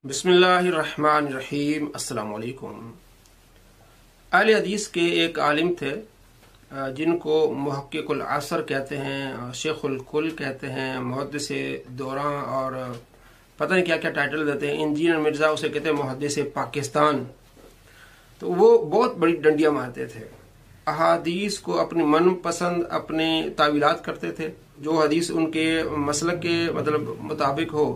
बिस्मिल्लाहिर्रहमानिर्रहीम। अस्सलाम वालेकुम। अहले हदीस के एक आलिम थे जिनको मुहक्किकुल असर कहते हैं, शेखुल कुल कहते हैं, मुहद्दिसे दौरां और पता नहीं क्या क्या टाइटल देते हैं। इंजीनियर मिर्ज़ा उसे कहते हैं मुहद्दिसे पाकिस्तान। तो वो बहुत बड़ी डंडियां मारते थे, अहादीस को अपनी मनपसंद अपने तावीलात करते थे। जो हदीस उनके मसलक के मतलब मुताबिक हो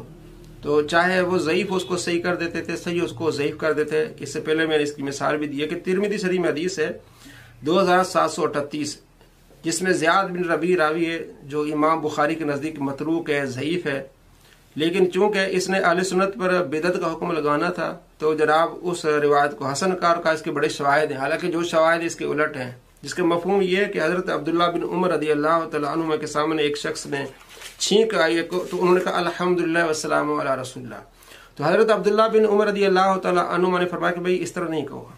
तो चाहे वो ज़ईफ़ उसको सही कर देते थे, सही उसको ज़ईफ़ कर देते। इससे पहले मैंने इसकी मिसाल भी दी है कि तिरमिज़ी शरीफ में हदीस है 2738 जिसमें ज़ियाद बिन रबी रावी है जो इमाम बुखारी के नज़दीक मतरूक है, ज़ईफ़ है। लेकिन चूंकि इसने अहले सुन्नत पर बिदअत का हुक्म लगाना था तो जनाब उस रिवायत को हसन कार का इसके बड़े शवाहिद हैं। हालांकि जो शवाहिद इसके उलट हैं, जिसके मफहूम ये है कि हज़रत अब्दुल्ला बिन उमर रज़ी अल्लाह तआला अन्हुमा के सामने एक शख्स ने छींक आई तो उन्होंने कहा अल्हम्दुलिल्लाह वस्सलामु अला रसूलिल्लाह। तो हज़रत अब्दुल्ला बिन उमर रज़ी अल्लाह तआला अन्हुमा ने फरमाया कि भाई इस तरह नहीं कहो,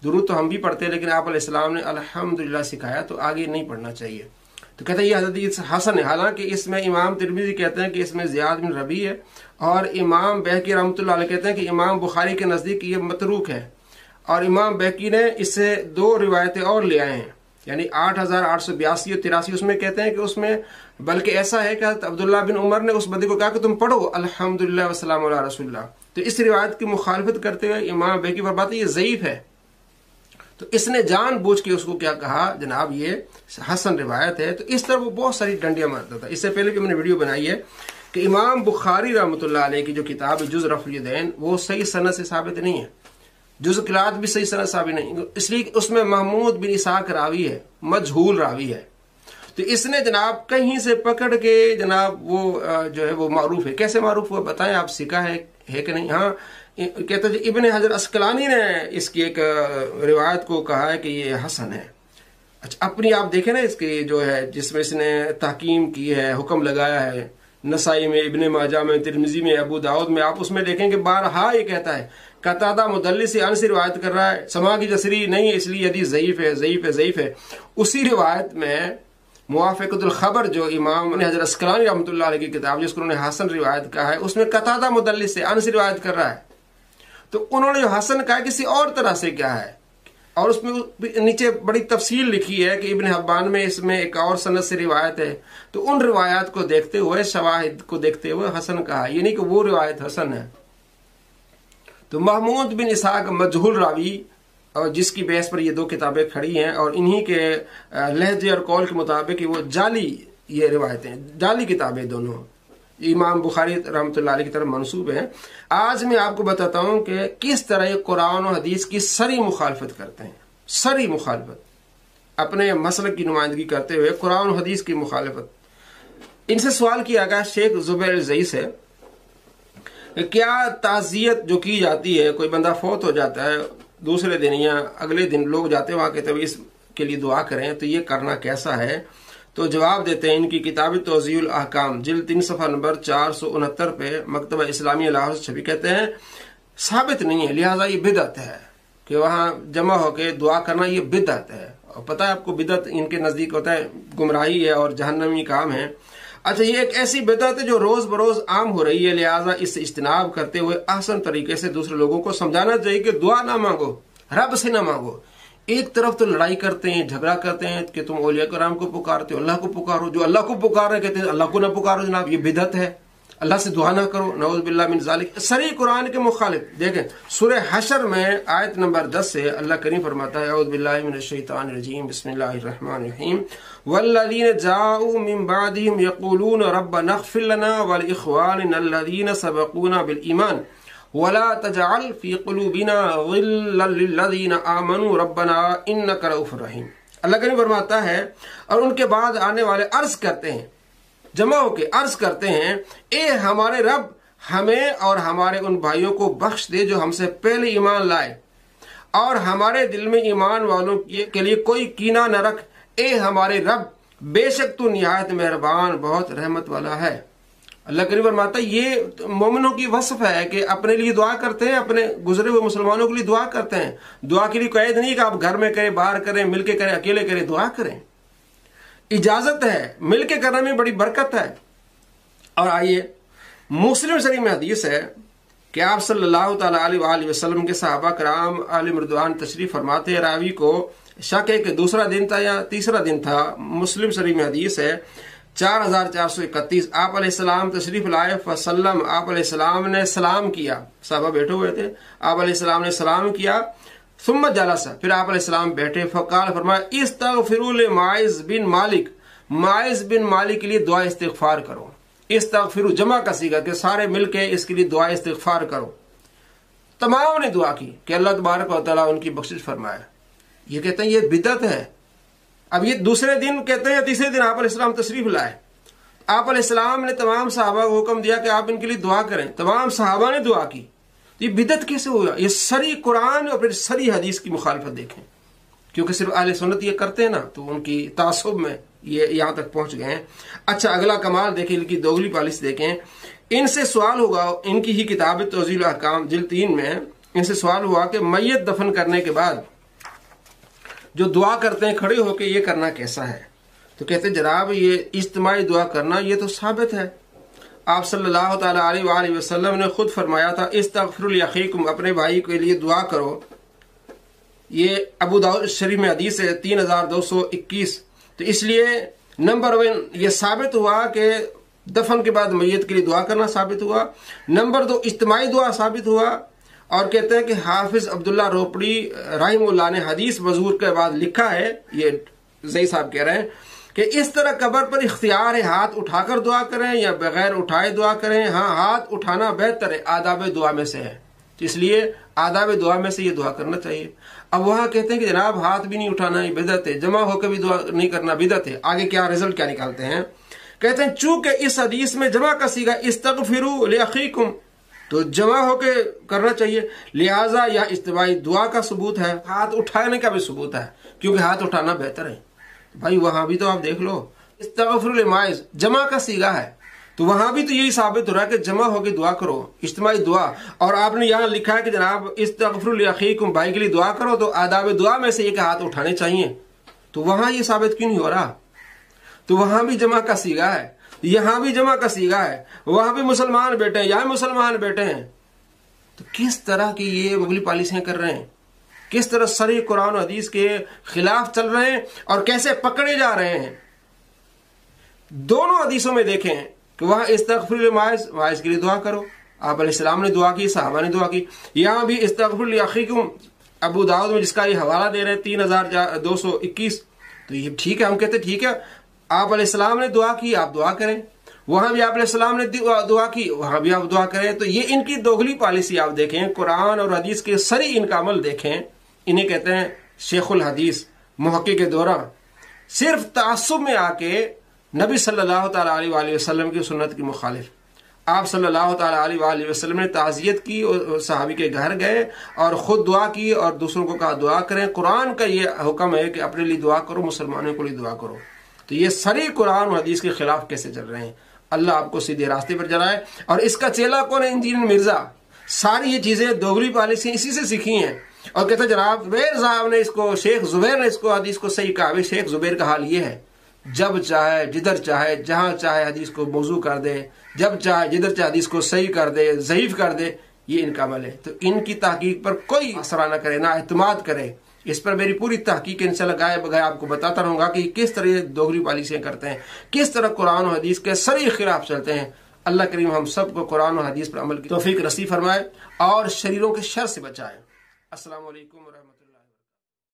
दुरूद तो हम भी पढ़ते हैं लेकिन आप अलैहिस्सलाम ने अल्हम्दुलिल्लाह सिखाया तो आगे नहीं पढ़ना चाहिए। तो कहते हैं ये हदीस हसन है। हालांकि इसमें इमाम तिरमिज़ी कहते हैं कि इसमें ज़ियाद बिन रबी है और इमाम बहकी रहमतुल्लाह अलैह कहते हैं कि इमाम बुखारी के नज़दीक ये मतरूक है। और इमाम बहकी ने इससे दो रिवायतें और ले आए हैं, यानी 8882 और 83 उसमें कहते हैं कि उसमें बल्कि ऐसा है कि अब्दुल्ला बिन उमर ने उस बंदे को कहा कि तुम पढ़ो अल्हम्दुलिल्लाह वस्सलामु अला रसूलिल्लाह। तो इस रिवायत की मुखालफत करते हुए इमाम बहकी फरमाते हैं ये ज़ईफ़ है। तो इसने जानबूझ के उसको क्या कहा, जनाब ये हसन रिवायत है। तो इस तरह वो बहुत सारी डंडियां मारता था। इससे पहले भी मैंने वीडियो बनाई है कि इमाम बुखारी रहमतुल्लाह अलैह की जो किताब है जुज़ रफ़ुल यदैन वो सही सनद से साबित नहीं है, जुज़ क़िराअत भी सही सनद साबित नहीं, इसलिए उसमें महमूद बिन इसाक रावी है, मजहूल रावी है। तो इसने जनाब कहीं से पकड़ के जनाब वो जो है वो मारूफ है। कैसे मारूफ हुआ बताएं आप, सिका है कि नहीं? हाँ, कहते हैं इब्न हजर अस्कलानी ने इसकी एक रिवायत को कहा है कि ये हसन है। अच्छा, अपनी आप देखें ना इसकी जो है जिसमें इसने तहकीम की है, हुक्म लगाया है, नसाई में, इब्न माजा में, तिरमिज़ी में, अबू दाऊद में, आप उसमें देखें कि बारहा ये कहता है कतादा मुदल्लिस से अनस रिवायत कर रहा है, समा की जसरी नहीं इसलिए यदि ज़ईफ़ है, ज़ईफ़ है, ज़ईफ़ है। उसी रिवायत में मुवाफ़िक़तुल ख़बर जो इमाम हज़रत अस्क़लानी रहमतुल्लाह अलैह की किताब जिसको उन्होंने हसन रिवायत कहा है उसमें कतादा मुदल्लिस से अनस रिवायत कर रहा है। तो उन्होंने जो हसन कहा किसी और तरह से क्या है, और उसमें नीचे बड़ी तफसील लिखी है कि इब्न हब्बान में इसमें एक और सनद से रिवायत है। तो उन रिवायात को देखते हुए, शवाहिद को देखते हुए हसन कहा, ये नहीं कि वो रिवायत हसन है। तो महमूद बिन इसाक मजहूल रावी और जिसकी बेस पर ये दो किताबें खड़ी हैं और इन्हीं के लहजे और कौल के मुताबिक वो जाली ये रिवायतें, जाली किताबें दोनों इमाम बुखारी रहमतुल्लाह अलैह की तरफ मंसूब हैं। आज मैं आपको बताता हूं कि किस तरह ये कुरान और हदीस की सरी मुखालफत करते हैं, सरी मुखालफत, अपने मसलक की नुमाइंदगी करते हुए कुरान और हदीस की मुखालफत। इनसे सवाल किया गया शेख जुबैर ज़ई से, क्या ताज़ियत जो की जाती है, कोई बंदा फौत हो जाता है दूसरे दिन या अगले दिन लोग जाते हैं वहां कहते हैं इसके लिए दुआ करें, तो ये करना कैसा है? तो जवाब देते हैं इनकी किताब तौज़ीउल अहकाम जिल्द 3 सफ़ा नंबर 469 पे मकतबा इस्लामिया लाहौर से छपी, कहते हैं साबित नहीं है, लिहाजा ये बिदअत है कि वहां जमा होकर दुआ करना, ये बिदअत है। और पता है आपको बिदअत इनके नजदीक होता है गुमराही है और जहन्नमी काम है। अच्छा, ये एक ऐसी बिदअत है जो रोज बरोज आम हो रही है, लिहाजा इससे इज्तिनाब करते हुए आसान तरीके से दूसरे लोगों को समझाना चाहिए कि दुआ ना मांगो, रब से ना मांगो। एक तरफ तो लड़ाई करते हैं, झगड़ा करते हैं कि तुम औलिया कराम को पुकारते हो, अल्लाह को पुकारो, जो अल्लाह को पुकार रहे कहते हैं अल्लाह को ना पुकारो जनाब, ये बिदअत है, अल्लाह से दुआ ना करो, नऊज़ बिल्लाह मिन ज़ालिक, सरी कुरान के मुखालिफ। देखें सूरह हशर में आयत नंबर 10 से अल्लाह करीम फरमाता है औज़ु बिल्लाहि मिनश शैतानिर रजीम बिस्मिल्लाहिर रहमानिर रहीम वल्लज़ीना जाऊ मिन बादिहिम यक़ूलून रब्बना इग़फ़िर लना व लिइख़वानिना अल्लज़ीना सबक़ूना बिल ईमान वला तजअल फ़ी क़ुलूबिना ग़िल्लन लिल्लज़ीना आमनू रब्बना इन्नका रऊफ़ुर रहीम। अल्लाह करीम फरमाता है और उनके बाद आने वाले अर्ज़ करते हैं, जमा होके अर्ज करते हैं, ए हमारे रब हमें और हमारे उन भाइयों को बख्श दे जो हमसे पहले ईमान लाए और हमारे दिल में ईमान वालों के लिए कोई कीना न रख। ए हमारे रब बेशक तू निहायत मेहरबान बहुत रहमत वाला है। अल्लाह करीम फरमाता है ये मोमिनों की वस्फ है कि अपने लिए दुआ करते हैं, अपने गुजरे हुए मुसलमानों के लिए दुआ करते हैं। दुआ के लिए कैद नहीं कि आप घर में करें, बाहर करें, मिलके करें, अकेले करें, दुआ करें, इजाजत है, मिलके करने में बड़ी बरकत है। और आइए मुस्लिम शरीफ में हदीस है کہ آپ صلی اللہ تعالیٰ علیہ وسلم کے صحابہ کرام علیہ مردوان تشریف فرماتے ہیں، راوی کو شک ہے کہ دوسرا دن تھا یا تیسرا دن تھا، مسلم شریف میں حدیث ہے 4431، آپ علیہ السلام تشریف لائے فسلم، آپ علیہ السلام نے سلام کیا، صحابہ بیٹھے ہوئے تھے، آپ علیہ السلام نے سلام کیا، ثم جلس، پھر آپ علیہ السلام بیٹھے، فقال، فرمایا استغفروا لماعز بن مالک، ماعز بن مالک کے لیے دعا استغفار کرو، استغفروا جمع کا صیغہ کہ سارے مل کے اس کے لیے دعا استغفار کرو۔ تمام نے دعا کی کہ اللہ تبارک و تعالیٰ ان کی بخشش فرمائے۔ یہ کہتے ہیں یہ بدعت ہے۔ اب یہ دوسرے دن کہتے ہیں، تیسرے دن آپ علیہ السلام تشریف لائے، آپ علیہ السلام نے تمام صحابہ کو حکم دیا کہ آپ ان کے لیے دعا کریں، تمام صحابہ نے دعا کی۔ یہ بدعت کیسے ہوا؟ یہ سری قرآن اور پھر سری حدیث کی مخالفت دیکھیں، کیونکہ صرف اہل سنت یہ کرتے ہیں نا، تو ان کی تعصب میں یہ یہاں تک پہنچ گئے ہیں۔ اچھا اگلا کمال دیکھیں، ان کی دوگلی پالیسی دیکھیں۔ ان سے سوال ہوگا، ان کی ہی کتاب توضیح الاحکام جلد 3 میں ان سے سوال ہوا کہ میت دفن کرنے کے بعد جو دعا کرتے ہیں کھڑے ہو کے، یہ کرنا کیسا ہے؟ تو کہتے ہیں جناب یہ اجتماعی دعا کرنا یہ تو ثابت ہے، آپ صلی اللہ تعالیٰ علیہ وآلہ وسلم نے خود فرمایا تھا استغفروا لاخیکم، اپنے بھائی کے لیے دعا کرو۔ یہ ابو داؤد شریف میں حدیث ہے 3221۔ تو اس لیے نمبر 1 یہ ثابت ہوا کہ دفن کے بعد میت کے لیے دعا کرنا ثابت ہوا، نمبر 2 اجتماعی دعا ثابت ہوا۔ اور کہتے ہیں کہ حافظ عبداللہ روپڑی رحمہ اللہ نے حدیث مذکور کے بعد لکھا ہے، یہ زئی صاحب کہہ رہے ہیں کہ اس طرح قبر پر اختیار ہے ہاتھ اٹھا کر دعا کریں یا بغیر اٹھائے دعا کریں، ہاں ہاتھ اٹھانا بہتر ہے، آداب دعا میں سے ہے، اس لیے آداب دعا میں سے یہ دعا کرنا چاہیے۔ اب وہاں کہتے ہیں کہ جناب ہاتھ بھی نہیں اٹھانا یہ بدعت ہے، جمع ہو کے بھی دعا نہیں کرنا بدعت ہے۔ آگے کیا رزلٹ کیا نکالتے ہیں؟ کہتے ہیں چونکہ اس حدیث میں جمع کا صیغہ استغفروا لاخیکم، تو جمع ہو کے کرنا چاہیے، لہٰذا یا اجتماعی دعا کا ثبوت ہے، ہاتھ اٹھانے کا بھی ثبوت ہے، کیونکہ ہاتھ اٹھانا بہتر ہے۔ بھائی وہاں بھی تو آپ دیکھ لو استغفروا لماعز جمع کا صیغہ ہے، تو وہاں بھی تو یہی ثابت ہو رہا ہے کہ جمع ہو کے دعا کرو، اجتماعی دعا۔ اور آپ نے یہاں لکھا ہے کہ جناب استغفروا لاخیکم، بھائی کے لیے دعا کرو، تو آداب دعا میں سے یہ کہ ہاتھ اٹھانے چاہیے، تو وہاں یہ ثابت کیوں نہیں ہو رہا؟ تو وہاں بھی جمع کا صیغہ ہے، یہاں بھی جمع کا صیغہ ہے، وہاں بھی مسلمان بیٹھے ہیں، یہاں مسلمان بیٹھے ہیں، تو کس طرح کی یہ مغلی پالیسیاں کر رہے ہیں، کس طرح صریح قرآن و حدیث کے خلاف چل رہے ہیں اور کیسے پکڑے جا رہے ہیں۔ دونوں حدیثوں میں دیکھیں کہ وہاں استغفروا لماعز، ماعز کے لیے دعا کرو، آپ علیہ السلام نے دعا کی، صحابہ نے دعا کی، یہاں بھی استغفروا لاخیکم ابو داؤد میں جس کا یہ حوالہ دے رہے ہیں 3221، تو یہ ٹھیک ہے، ہم کہتے ہیں ٹھیک ہے، آپ علیہ السلام نے دعا کی، آپ دعا کریں، وہاں بھی آپ علیہ السلام نے دعا کی، وہاں بھی آپ دعا کریں۔ تو یہ ان کی دوگلی پالیسی آپ دیکھیں، قرآن اور حدیث کے سری ان کا عمل دیکھیں، انہیں کہتے ہیں شیخ الحدیث محقق دورہ، صرف تعصب میں آ کے نبی صلی اللہ تعالیٰ علیہ وآلہ وسلم کی سنت کی مخالف۔ آپ صلی اللہ تعالیٰ علیہ وآلہ وسلم نے تعزیت کی اور صحابی کے گھر گئے اور خود دعا کی اور دوسروں کو کہا دعا کریں۔ قرآن کا یہ حکم ہے کہ اپنے لیے دعا کرو، مسلمانوں کے لیے دعا کرو، تو یہ سری قرآن و حدیث کے خلاف کیسے چل رہے ہیں؟ اللہ آپ کو سیدھے راستے پر جلائے۔ اور اس کا چیلا کون ہے؟ انجینئر مرزا۔ ساری یہ چیزیں دوگلی پالیسی اسی سے سیکھی ہیں، اور کہتے ہیں جناب زبیر صاحب نے اس کو، شیخ زبیر نے اس کو حدیث کو صحیح کہا۔ بھائی شیخ زبیر کا حال یہ ہے، جب چاہے جدھر چاہے جہاں چاہے حدیث کو موضوع کر دے، جب چاہے جدھر چاہے حدیث کو صحیح کر دے، ضعیف کر دے، یہ ان کا عمل ہے۔ تو ان کی تحقیق پر کوئی اثر نہ کرے، نہ اعتماد کرے۔ اس پر میری پوری تحقیق انشاءاللہ گائے بگائے آپ کو بتاتا رہوں گا کہ کس طرح یہ دوگلی پالیسیاں کرتے ہیں، کس طرح قرآن و حدیث کے صریح خلاف چلتے ہیں۔ اللہ کریم ہم سب کو قرآن و حدیث پر عمل کی توفیق نصیب فرمائے اور شریروں کے شر سے بچائے۔ السلام علیکم ورحمۃ اللہ۔